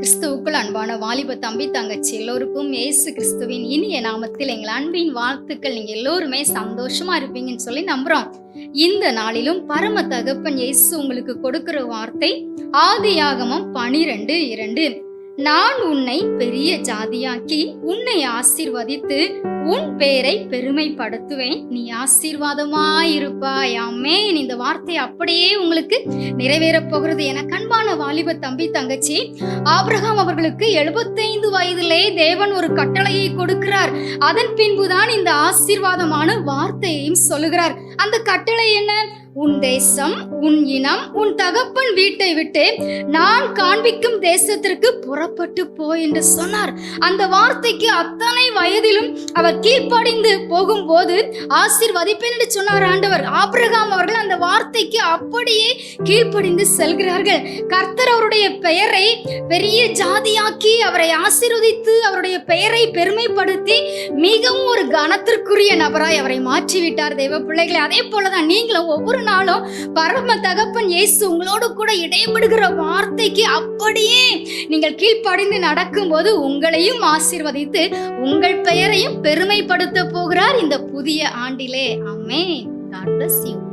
கிறிஸ்துவுக்குள் அன்பான வாலிப தம்பி தங்கச்சி எல்லோருக்கும் இயேசு கிறிஸ்துவின் இனிய நாமத்தில் எங்கள் அன்பின் வாழ்த்துக்கள். நீங்க எல்லோருமே சந்தோஷமா இருப்பீங்கன்னு சொல்லி நம்புறோம். இந்த நாளிலும் பரம தகப்பன் இயேசு உங்களுக்கு கொடுக்கிற வார்த்தை ஆதியாகமம் 12:2. நான் உன்னை பெரிய ஜாதியாக்கி உன்னை ஆசீர்வதித்து உன் பேரை பெருமைப்படுத்துவேன், நீ ஆசீர்வாதமாயிருப்பாய். ஆமென். இந்த வார்த்தை அப்படியே உங்களுக்கு நிறைவேறப் போகிறது. என கண்பான வாலிப தம்பி தங்கச்சி, ஆபிரகாம் அவர்களுக்கு 75 வயதிலே தேவன் ஒரு கட்டளையை கொடுக்கிறார். அதன் பின்புதான் இந்த ஆசீர்வாதமான வார்த்தையையும் சொல்லுகிறார். அந்த கட்டளை என்ன? உன் தேசம், உன் இனம், உன் தகப்பன் வீட்டை விட்டு நான் காண்பிக்கும் தேசத்திற்கு புறப்பட்டு போ என்று சொன்னார். அந்த வார்த்தைக்கு அத்தனை வயதிலும் அவர் கீழ்ப்படிந்து போகும்போது ஆசீர்வதிப்பேன் என்று சொன்னார் ஆண்டவர். ஆபிரகாம் அவர்கள் அந்த வார்த்தைக்கு அப்படியே கீழ்ப்படிந்து செல்கிறார்கள். கர்த்தர் அவருடைய பெயரை பெரிய ஜாதியாக்கி அவரை ஆசீர்வதித்து அவருடைய பெயரை பெருமைப்படுத்தி மிகவும் ஒரு கனத்திற்குரிய நபராய் அவரை மாற்றிவிட்டார். தேவ பிள்ளைகளை, அதே போலதான் நீங்களும் ஒவ்வொரு நாளும் பரம தகப்பன் இயேசு உங்களோடு கூட இடைப்படுகிற வார்த்தைக்கு அப்படியே நீங்கள் கீழ்ப்படிந்து நடக்கும் போது உங்களையும் ஆசீர்வதித்து உங்கள் பெயரையும் பெருமைப்படுத்த போகிறார் இந்த புதிய ஆண்டிலே. ஆமென். God bless you.